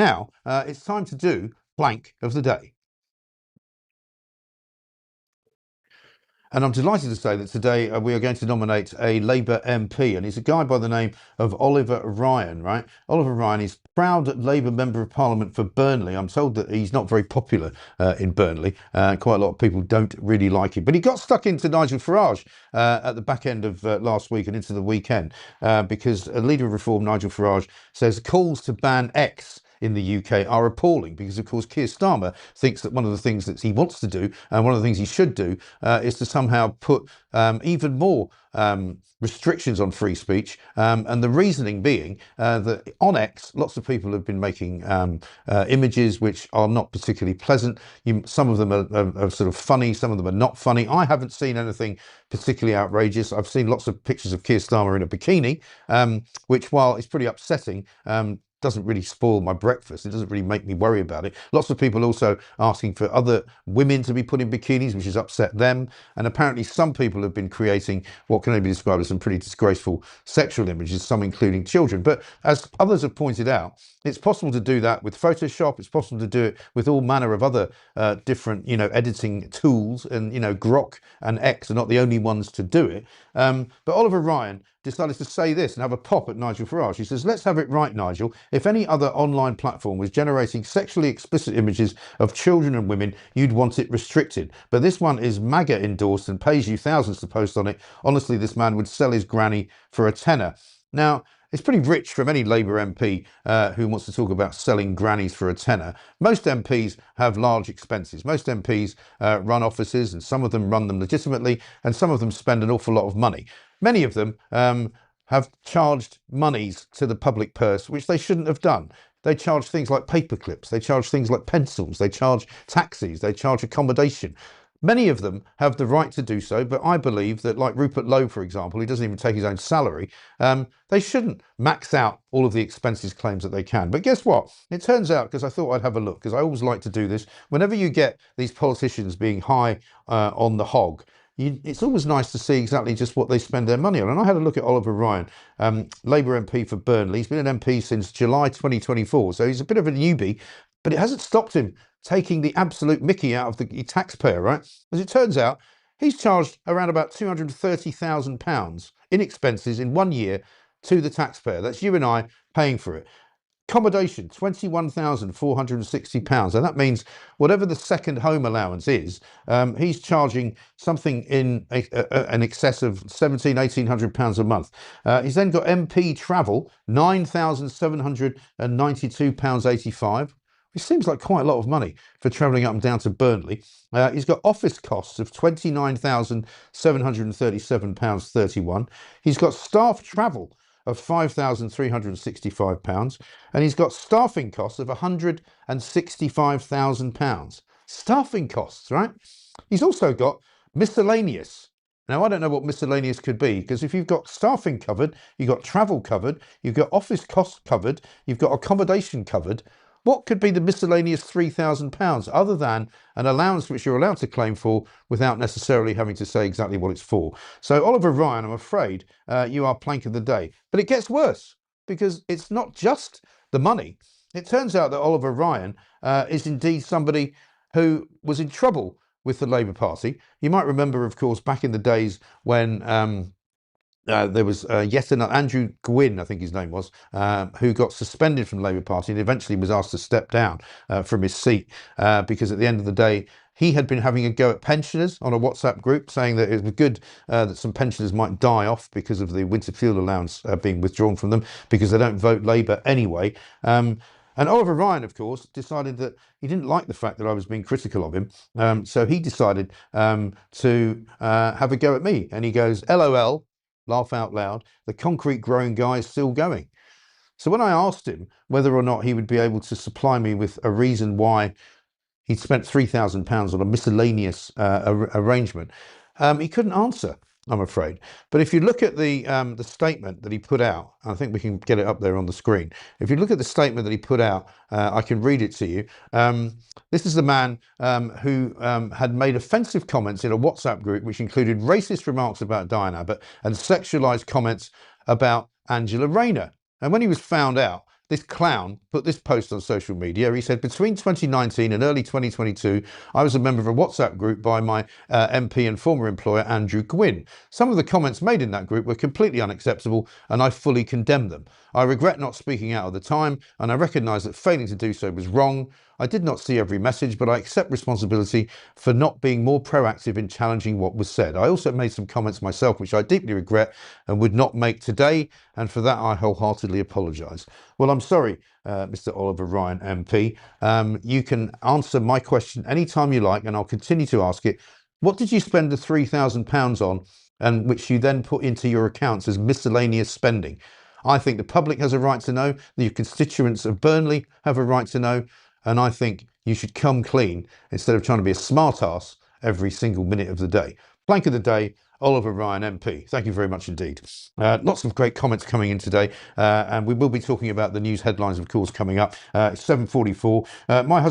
Now, it's time to do Plank of the Day. And I'm delighted to say that today we are going to nominate a Labour MP, and he's a guy by the name of Oliver Ryan, right? Oliver Ryan is proud Labour Member of Parliament for Burnley. I'm told that he's not very popular in Burnley. Quite a lot of people don't really like him. But he got stuck into Nigel Farage at the back end of last week and into the weekend because a leader of Reform, Nigel Farage, says calls to ban X in the UK are appalling because, of course, Keir Starmer thinks that one of the things that he wants to do and one of the things he should do is to somehow put even more restrictions on free speech. And the reasoning being that on X, lots of people have been making images which are not particularly pleasant. Some of them are sort of funny, some of them are not funny. I haven't seen anything particularly outrageous. I've seen lots of pictures of Keir Starmer in a bikini, which, while it's pretty upsetting, doesn't really spoil my breakfast. It doesn't really make me worry about it. Lots of people also asking for other women to be put in bikinis, which has upset them. And apparently some people have been creating what can only be described as some pretty disgraceful sexual images, some including children. But as others have pointed out, it's possible to do that with Photoshop. It's possible to do it with all manner of other different, editing tools. And, Grok and X are not the only ones to do it. But Oliver Ryan decided to say this and have a pop at Nigel Farage. He says, "Let's have it right, Nigel. If any other online platform was generating sexually explicit images of children and women, you'd want it restricted. But this one is MAGA endorsed and pays you thousands to post on it. Honestly, this man would sell his granny for a tenner." Now, it's pretty rich from any Labour MP who wants to talk about selling grannies for a tenner. Most MPs have large expenses. Most MPs run offices, and some of them run them legitimately, and some of them spend an awful lot of money. Many of them have charged monies to the public purse, which they shouldn't have done. They charge things like paper clips, they charge things like pencils, they charge taxis, they charge accommodation. Many of them have the right to do so, but I believe that, like Rupert Lowe, for example, who doesn't even take his own salary, they shouldn't max out all of the expenses claims that they can. But guess what? It turns out, because I thought I'd have a look, because I always like to do this, whenever you get these politicians being high on the hog, it's always nice to see exactly just what they spend their money on. And I had a look at Oliver Ryan, Labour MP for Burnley. He's been an MP since July 2024, so he's a bit of a newbie, but it hasn't stopped him taking the absolute mickey out of the taxpayer, right? As it turns out, he's charged around about £230,000 in expenses in 1 year to the taxpayer. That's you and I paying for it. Accommodation, £21,460. And that means whatever the second home allowance is, he's charging something in an excess of £1,800 a month. He's then got MP travel, £9,792.85. Which seems like quite a lot of money for travelling up and down to Burnley. He's got office costs of £29,737.31. He's got staff travel of £5,365, and he's got staffing costs of £165,000. Staffing costs, right? He's also got miscellaneous. Now, I don't know what miscellaneous could be, because if you've got staffing covered, you've got travel covered, you've got office costs covered, you've got accommodation covered, what could be the miscellaneous £3,000 other than an allowance which you're allowed to claim for without necessarily having to say exactly what it's for? So, Oliver Ryan, I'm afraid you are plank of the day. But it gets worse, because it's not just the money. It turns out that Oliver Ryan is indeed somebody who was in trouble with the Labour Party. You might remember, of course, back in the days when there was yet another, Andrew Gwynn, I think his name was, who got suspended from the Labour Party and eventually was asked to step down from his seat because at the end of the day, he had been having a go at pensioners on a WhatsApp group, saying that it was good that some pensioners might die off because of the winter fuel allowance being withdrawn from them because they don't vote Labour anyway. And Oliver Ryan, of course, decided that he didn't like the fact that I was being critical of him. So he decided to have a go at me. And he goes, LOL, laugh out loud, the concrete growing guy is still going. So when I asked him whether or not he would be able to supply me with a reason why he'd spent £3,000 on a miscellaneous arrangement, he couldn't answer, I'm afraid. But if you look at the statement that he put out, I think we can get it up there on the screen. If you look at the statement that he put out, I can read it to you. This is the man who had made offensive comments in a WhatsApp group, which included racist remarks about Diane Abbott and sexualised comments about Angela Rayner. And when he was found out this clown put this post on social media. He said, between 2019 and early 2022, I was a member of a WhatsApp group by my MP and former employer, Andrew Gwynn. Some of the comments made in that group were completely unacceptable, and I fully condemn them. I regret not speaking out at the time, and I recognise that failing to do so was wrong. I did not see every message, but I accept responsibility for not being more proactive in challenging what was said. I also made some comments myself, which I deeply regret and would not make today, and for that I wholeheartedly apologise. Well, I'm sorry, Mr. Oliver Ryan MP. You can answer my question anytime you like, and I'll continue to ask it. What did you spend the £3,000 on, and which you then put into your accounts as miscellaneous spending? I think the public has a right to know, the constituents of Burnley have a right to know, and I think you should come clean instead of trying to be a smart ass every single minute of the day. Plank of the day, Oliver Ryan MP. Thank you very much indeed. Lots of great comments coming in today, and we will be talking about the news headlines, of course, coming up. It's 7:44. My husband